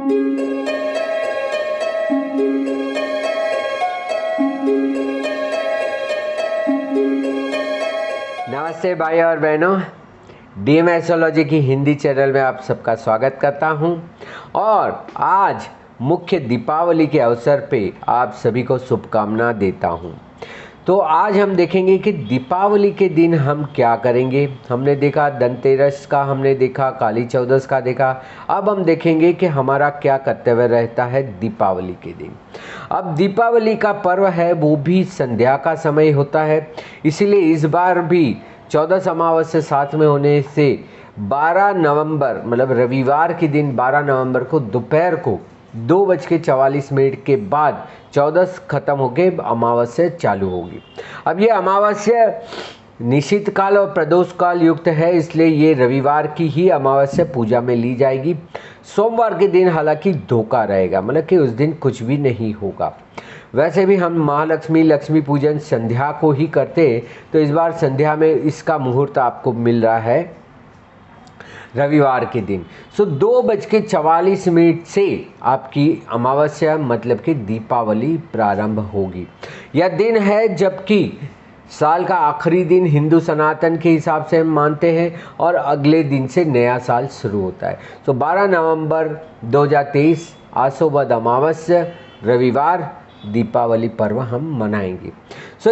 नमस्ते भाई और बहनों, डीएम एस्ट्रोलॉजी की हिंदी चैनल में आप सबका स्वागत करता हूं। और आज मुख्य दीपावली के अवसर पे आप सभी को शुभकामना देता हूं। तो आज हम देखेंगे कि दीपावली के दिन हम क्या करेंगे। हमने देखा धनतेरस का, हमने देखा काली चौदस का देखा। अब हम देखेंगे कि हमारा क्या कर्तव्य रहता है दीपावली के दिन। अब दीपावली का पर्व है वो भी संध्या का समय होता है, इसलिए इस बार भी 14 अमावस्या साथ में होने से 12 नवंबर मतलब रविवार के दिन 12 नवंबर को दोपहर को 2:44 के बाद 14 खत्म होके अमावस्या चालू होगी। अब ये अमावस्या निशित काल और प्रदोष काल युक्त है, इसलिए ये रविवार की ही अमावस्या पूजा में ली जाएगी। सोमवार के दिन हालांकि धोखा रहेगा, मतलब कि उस दिन कुछ भी नहीं होगा। वैसे भी हम महालक्ष्मी लक्ष्मी पूजन संध्या को ही करते हैं, तो इस बार संध्या में इसका मुहूर्त आपको मिल रहा है रविवार के दिन। 2:44 से आपकी अमावस्या मतलब कि दीपावली प्रारंभ होगी। यह दिन है जबकि साल का आखिरी दिन हिंदू सनातन के हिसाब से हम मानते हैं और अगले दिन से नया साल शुरू होता है। 12 नवंबर 2023 आसोबद अमावस्या रविवार दीपावली पर्व हम मनाएंगे।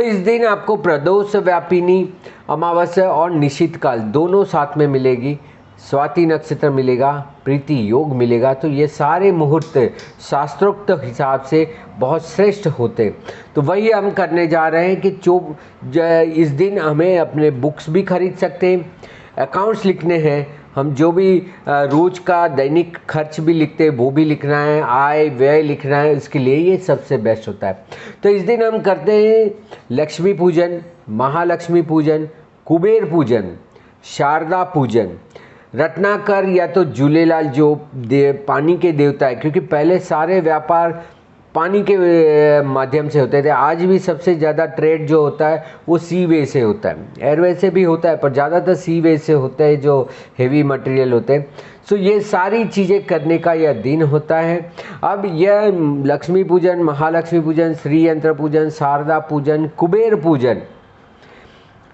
इस दिन आपको प्रदोष व्यापिनी अमावस्या और निशित काल दोनों साथ में मिलेगी। स्वाति नक्षत्र मिलेगा, प्रीति योग मिलेगा। तो ये सारे मुहूर्त शास्त्रोक्त हिसाब से बहुत श्रेष्ठ होते। तो वही हम करने जा रहे हैं कि इस दिन हमें अपने बुक्स भी खरीद सकते हैं, अकाउंट्स लिखने हैं, हम जो भी रोज का दैनिक खर्च भी लिखते हैं वो भी लिखना है, आय व्यय लिखना है, इसके लिए ये सबसे बेस्ट होता है। तो इस दिन हम करते हैं लक्ष्मी पूजन, महालक्ष्मी पूजन, कुबेर पूजन, शारदा पूजन, रत्नाकर या तो झूलेलाल जो पानी के देवता है, क्योंकि पहले सारे व्यापार पानी के माध्यम से होते थे। आज भी सबसे ज़्यादा ट्रेड जो होता है वो सी वे से होता है, एयरवे से भी होता है, पर ज़्यादातर सी वे से होता है जो हेवी मटेरियल होते हैं। ये सारी चीज़ें करने का यह दिन होता है। अब यह लक्ष्मी पूजन, महालक्ष्मी पूजन, श्री यंत्र पूजन, शारदा पूजन, कुबेर पूजन,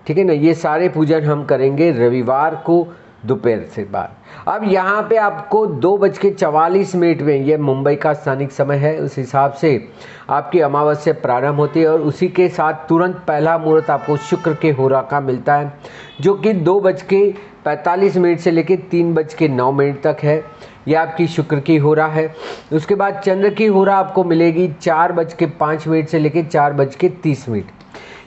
ठीक है ना, ये सारे पूजन हम करेंगे रविवार को दोपहर से बाद। अब यहाँ पे आपको 2:44 में, ये मुंबई का स्थानिक समय है, उस हिसाब से आपकी अमावस्या प्रारंभ होती है और उसी के साथ तुरंत पहला मुहूर्त आपको शुक्र के होरा का मिलता है, जो कि 2:45 से लेकर 3:09 तक है। यह आपकी शुक्र की होरा है। उसके बाद चंद्र की होरा आपको मिलेगी 4:05 से लेकर 4:30।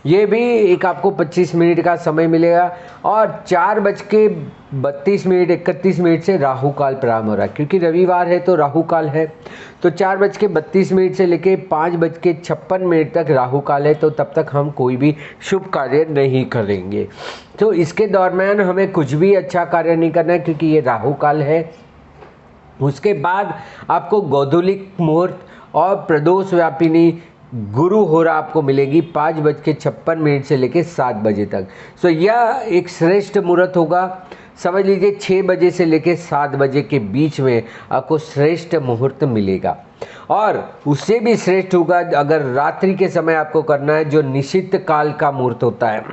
ये भी एक आपको 25 मिनट का समय मिलेगा। और 4:32 31 से राहु काल प्रारंभ हो रहा है, क्योंकि रविवार है तो राहु काल है। तो 4:32 से लेके 5:56 तक राहु काल है, तो तब तक हम कोई भी शुभ कार्य नहीं करेंगे। तो इसके दरम्यान हमें कुछ भी अच्छा कार्य नहीं करना है, क्योंकि ये राहु काल है। उसके बाद आपको गोधूलिक मुहूर्त और प्रदोष व्यापिनी गुरु होरा आपको मिलेगी 5:56 से लेकर 7 बजे तक। यह एक श्रेष्ठ मुहूर्त होगा। समझ लीजिए 6 बजे से लेकर 7 बजे के बीच में आपको श्रेष्ठ मुहूर्त मिलेगा। और उससे भी श्रेष्ठ होगा अगर रात्रि के समय आपको करना है, जो निशित काल का मुहूर्त होता है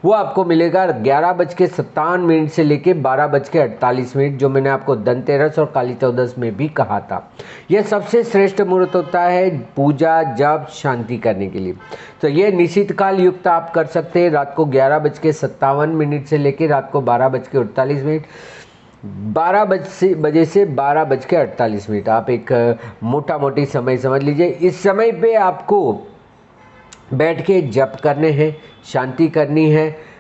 वो आपको मिलेगा 11:57 से लेकर 12:48, जो मैंने आपको धनतेरस और काली चौदस में भी कहा था। यह सबसे श्रेष्ठ मुहूर्त होता है पूजा जप शांति करने के लिए। तो ये निशित काल युक्त आप कर सकते हैं रात को 11:57 से लेकर रात को 12:48, 12 बजे से 12:48। आप एक मोटा मोटी समय समझ लीजिए। इस समय पे आपको बैठ के जप करने हैं, शांति करनी है,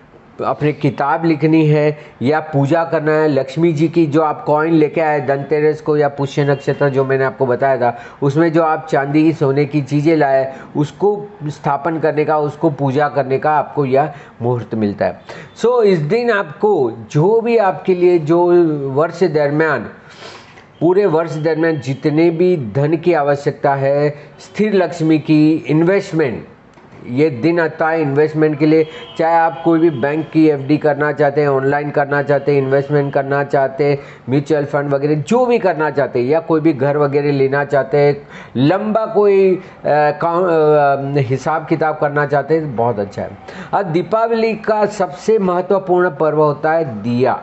अपनी किताब लिखनी है या पूजा करना है। लक्ष्मी जी की जो आप कॉइन लेके आए धनतेरस को या पुष्य नक्षत्र जो मैंने आपको बताया था, उसमें जो आप चांदी की सोने की चीज़ें लाए उसको स्थापन करने का, उसको पूजा करने का आपको यह मुहूर्त मिलता है। इस दिन आपको जो भी आपके लिए जो वर्ष दरमियान पूरे वर्ष दरमियान जितने भी धन की आवश्यकता है, स्थिर लक्ष्मी की, इन्वेस्टमेंट ये दिन आता है इन्वेस्टमेंट के लिए। चाहे आप कोई भी बैंक की एफडी करना चाहते हैं, ऑनलाइन करना चाहते हैं, इन्वेस्टमेंट करना चाहते हैं, म्यूचुअल फंड वगैरह जो भी करना चाहते हैं, या कोई भी घर वगैरह लेना चाहते हैं, लंबा कोई हिसाब किताब करना चाहते हैं, बहुत अच्छा है। अब दीपावली का सबसे महत्वपूर्ण पर्व होता है दिया।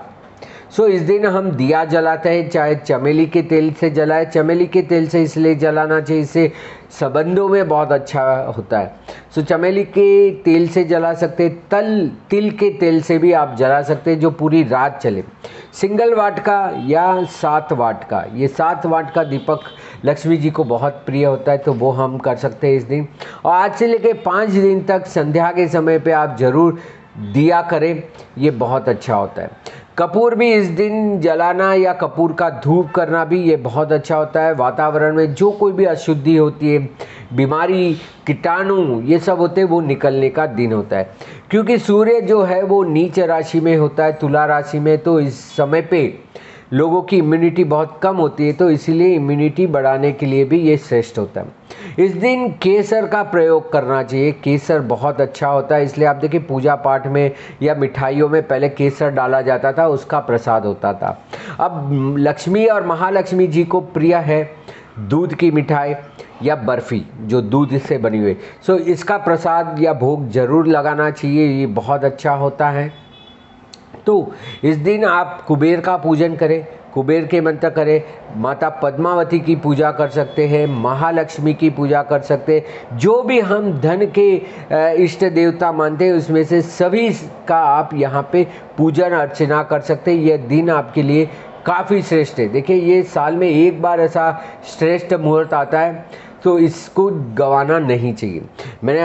इस दिन हम दिया जलाते हैं, चाहे चमेली के तेल से जलाए। चमेली के तेल से इसलिए जलाना चाहिए, इससे संबंधों में बहुत अच्छा होता है। चमेली के तेल से जला सकते, तिल के तेल से भी आप जला सकते हैं, जो पूरी रात चले। सिंगल वाट का या 7 वाट का, ये 7 वाट का दीपक लक्ष्मी जी को बहुत प्रिय होता है, तो वो हम कर सकते हैं इस दिन। और आज से लेके 5 दिन तक संध्या के समय पे आप ज़रूर दिया करें, ये बहुत अच्छा होता है। कपूर भी इस दिन जलाना या कपूर का धूप करना भी ये बहुत अच्छा होता है। वातावरण में जो कोई भी अशुद्धि होती है, बीमारी, कीटाणु ये सब होते हैं, वो निकलने का दिन होता है। क्योंकि सूर्य जो है वो नीच राशि में होता है, तुला राशि में, तो इस समय पे लोगों की इम्यूनिटी बहुत कम होती है, तो इसीलिए इम्यूनिटी बढ़ाने के लिए भी ये श्रेष्ठ होता है। इस दिन केसर का प्रयोग करना चाहिए। केसर बहुत अच्छा होता है, इसलिए आप देखिए पूजा पाठ में या मिठाइयों में पहले केसर डाला जाता था, उसका प्रसाद होता था। अब लक्ष्मी और महालक्ष्मी जी को प्रिय है दूध की मिठाई या बर्फ़ी जो दूध से बनी हुई, इसका प्रसाद या भोग जरूर लगाना चाहिए, ये बहुत अच्छा होता है। तो इस दिन आप कुबेर का पूजन करें, कुबेर के मंत्र करें, माता पद्मावती की पूजा कर सकते हैं, महालक्ष्मी की पूजा कर सकते हैं। जो भी हम धन के इष्ट देवता मानते हैं उसमें से सभी का आप यहाँ पे पूजन अर्चना कर सकते हैं। यह दिन आपके लिए काफ़ी श्रेष्ठ है। देखिए ये साल में एक बार ऐसा श्रेष्ठ मुहूर्त आता है, तो इसको गंवाना नहीं चाहिए। मैंने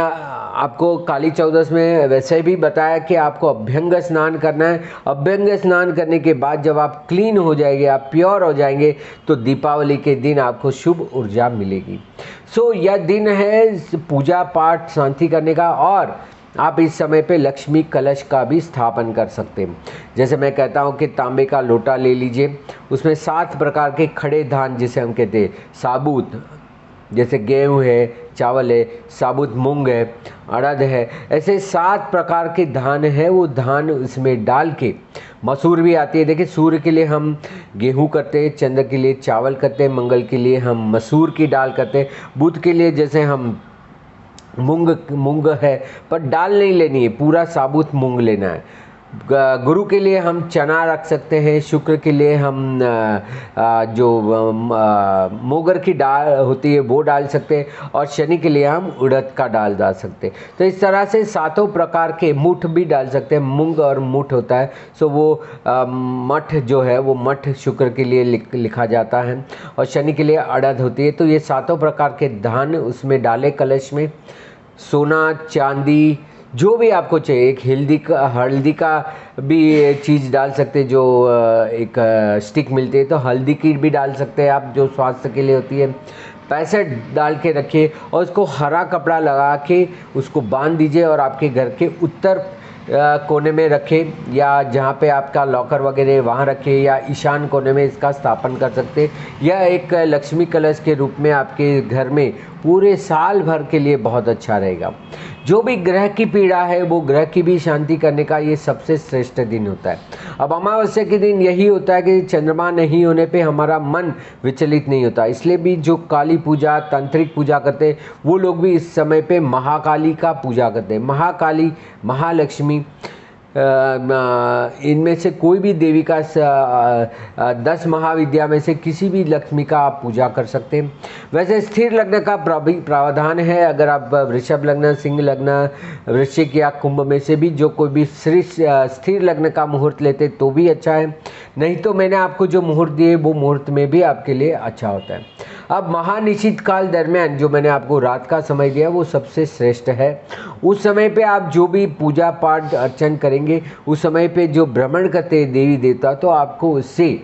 आपको काली चौदस में वैसे भी बताया कि आपको अभ्यंग स्नान करना है। अभ्यंग स्नान करने के बाद जब आप क्लीन हो जाएंगे, आप प्योर हो जाएंगे, तो दीपावली के दिन आपको शुभ ऊर्जा मिलेगी। यह दिन है पूजा पाठ शांति करने का, और आप इस समय पे लक्ष्मी कलश का भी स्थापन कर सकते हैं। जैसे मैं कहता हूँ कि तांबे का लोटा ले लीजिए, उसमें 7 प्रकार के खड़े धान जिसे हम कहते हैं, साबुत जैसे गेहूँ है, चावल है, साबुत मूंग है, अड़द है, ऐसे 7 प्रकार के धान है। वो धान उसमें डाल के, मसूर भी आती है। देखिए सूर्य के लिए हम गेहूँ करते हैं, चंद्र के लिए चावल करते हैं, मंगल के लिए हम मसूर की दाल करते हैं, बुध के लिए जैसे हम मूंग है, पर दाल नहीं लेनी है, पूरा साबुत मूंग लेना है। गुरु के लिए हम चना रख सकते हैं, शुक्र के लिए हम जो मोगर की दाल होती है वो डाल सकते हैं, और शनि के लिए हम उड़द का दाल डाल सकते हैं। तो इस तरह से 7 प्रकार के मुठ भी डाल सकते हैं। मूंग और मुठ होता है, वो मठ जो है वो मठ शुक्र के लिए लिखा जाता है, और शनि के लिए अड़द होती है। तो ये 7 प्रकार के धान उसमें डाले कलश में। सोना चांदी जो भी आपको चाहिए, एक हल्दी का भी चीज़ डाल सकते हैं, जो एक स्टिक मिलती है, तो हल्दी की भी डाल सकते हैं आप, जो स्वास्थ्य के लिए होती है। पैसे डाल के रखिए और उसको हरा कपड़ा लगा के उसको बांध दीजिए, और आपके घर के उत्तर कोने में रखें, या जहाँ पे आपका लॉकर वगैरह वहाँ रखें, या ईशान कोने में इसका स्थापन कर सकते हैं। यह एक लक्ष्मी कलश के रूप में आपके घर में पूरे साल भर के लिए बहुत अच्छा रहेगा। जो भी ग्रह की पीड़ा है वो ग्रह की भी शांति करने का ये सबसे श्रेष्ठ दिन होता है। अब अमावस्या के दिन यही होता है कि चंद्रमा नहीं होने पे हमारा मन विचलित नहीं होता, इसलिए भी जो काली पूजा, तांत्रिक पूजा करते हैं वो लोग भी इस समय पे महाकाली का पूजा करते हैं। महाकाली, महालक्ष्मी, इनमें से कोई भी देवी का 10 महाविद्या में से किसी भी लक्ष्मी का आप पूजा कर सकते हैं। वैसे स्थिर लग्न का प्रावधान है, अगर आप वृषभ लग्न, सिंह लग्न, वृश्चिक या कुंभ में से भी जो कोई भी स्थिर लग्न का मुहूर्त लेते तो भी अच्छा है, नहीं तो मैंने आपको जो मुहूर्त दिए वो मुहूर्त में भी आपके लिए अच्छा होता है। अब महानिशित काल दरमियान जो मैंने आपको रात का समय दिया वो सबसे श्रेष्ठ है। उस समय पे आप जो भी पूजा पाठ अर्चन करेंगे, उस समय पे जो भ्रमण करते हैं देवी देवता, तो आपको उससे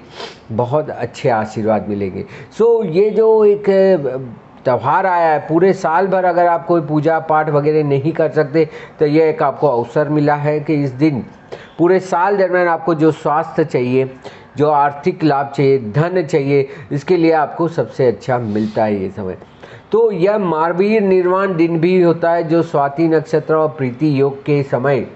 बहुत अच्छे आशीर्वाद मिलेंगे। ये जो एक त्यौहार आया है, पूरे साल भर अगर आप कोई पूजा पाठ वगैरह नहीं कर सकते तो ये एक आपको अवसर मिला है कि इस दिन पूरे साल दरम्यान आपको जो स्वास्थ्य चाहिए, जो आर्थिक लाभ चाहिए, धन चाहिए, इसके लिए आपको सबसे अच्छा मिलता है ये समय। तो यह महावीर निर्वाण दिन भी होता है जो स्वाति नक्षत्र और प्रीति योग के समय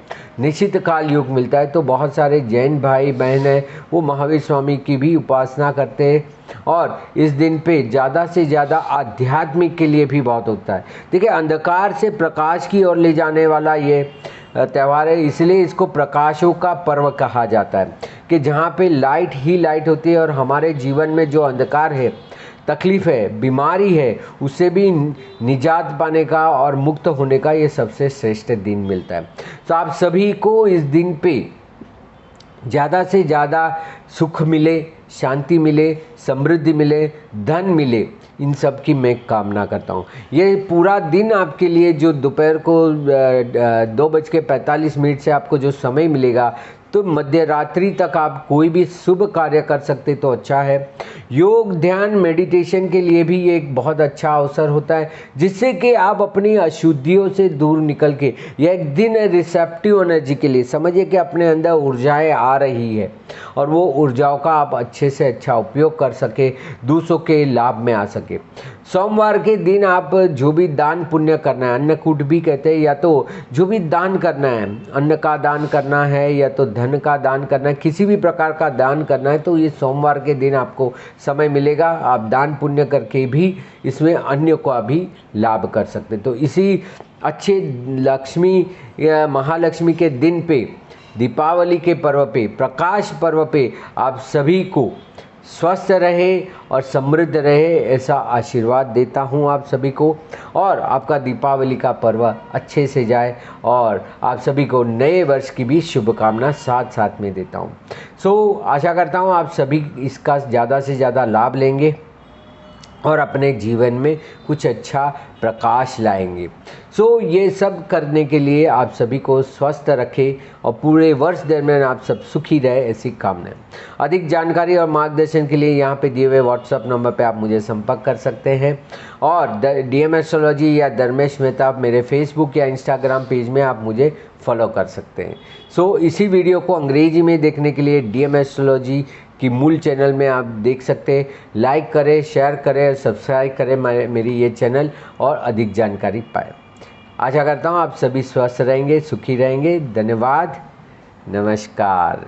निश्चित काल योग मिलता है। तो बहुत सारे जैन भाई बहन हैं वो महावीर स्वामी की भी उपासना करते हैं और इस दिन पे ज़्यादा से ज़्यादा आध्यात्मिक के लिए भी बहुत होता है। देखिए, अंधकार से प्रकाश की ओर ले जाने वाला ये त्यौहार है, इसलिए इसको प्रकाशों का पर्व कहा जाता है कि जहाँ पे लाइट ही लाइट होती है और हमारे जीवन में जो अंधकार है, तकलीफ़ है, बीमारी है, उससे भी निजात पाने का और मुक्त होने का ये सबसे श्रेष्ठ दिन मिलता है। तो आप सभी को इस दिन पे ज़्यादा से ज़्यादा सुख मिले, शांति मिले, समृद्धि मिले, धन मिले, इन सब की मैं कामना करता हूँ। ये पूरा दिन आपके लिए जो दोपहर को 2:45 से आपको जो समय मिलेगा, तो मध्य रात्रि तक आप कोई भी शुभ कार्य कर सकते तो अच्छा है। योग, ध्यान, मेडिटेशन के लिए भी ये एक बहुत अच्छा अवसर होता है जिससे कि आप अपनी अशुद्धियों से दूर निकल के, यह एक दिन है रिसेप्टिव एनर्जी के लिए। समझिए कि अपने अंदर ऊर्जाएं आ रही है और वो ऊर्जाओं का आप अच्छे से अच्छा उपयोग कर सके, दूसरों के लाभ में आ सके। सोमवार के दिन आप जो भी दान पुण्य करना है, अन्नकूट भी कहते हैं, या तो जो भी दान करना है, अन्न का दान करना है या तो धन का दान करना है, किसी भी प्रकार का दान करना है, तो ये सोमवार के दिन आपको समय मिलेगा। आप दान पुण्य करके भी इसमें अन्य को भी लाभ कर सकते। तो इसी अच्छे लक्ष्मी या महालक्ष्मी के दिन पे, दीपावली के पर्व पे, प्रकाश पर्व पे आप सभी को स्वस्थ रहे और समृद्ध रहे, ऐसा आशीर्वाद देता हूं आप सभी को। और आपका दीपावली का पर्व अच्छे से जाए और आप सभी को नए वर्ष की भी शुभकामना साथ साथ में देता हूं। सो आशा करता हूं आप सभी इसका ज़्यादा से ज़्यादा लाभ लेंगे और अपने जीवन में कुछ अच्छा प्रकाश लाएंगे। सो ये सब करने के लिए आप सभी को स्वस्थ रखें और पूरे वर्ष दरमियान आप सब सुखी रहे, ऐसी कामना। अधिक जानकारी और मार्गदर्शन के लिए यहाँ पे दिए हुए व्हाट्सएप नंबर पे आप मुझे संपर्क कर सकते हैं और DM एस्ट्रोलॉजी या धर्मेश मेहता आप मेरे फेसबुक या इंस्टाग्राम पेज में आप मुझे फॉलो कर सकते हैं। सो इसी वीडियो को अंग्रेजी में देखने के लिए DM एस्ट्रोलॉजी की मूल चैनल में आप देख सकते हैं। लाइक करें, शेयर करें और सब्सक्राइब करें मेरी ये चैनल और अधिक जानकारी पाएँ। आशा करता हूँ आप सभी स्वस्थ रहेंगे, सुखी रहेंगे। धन्यवाद, नमस्कार।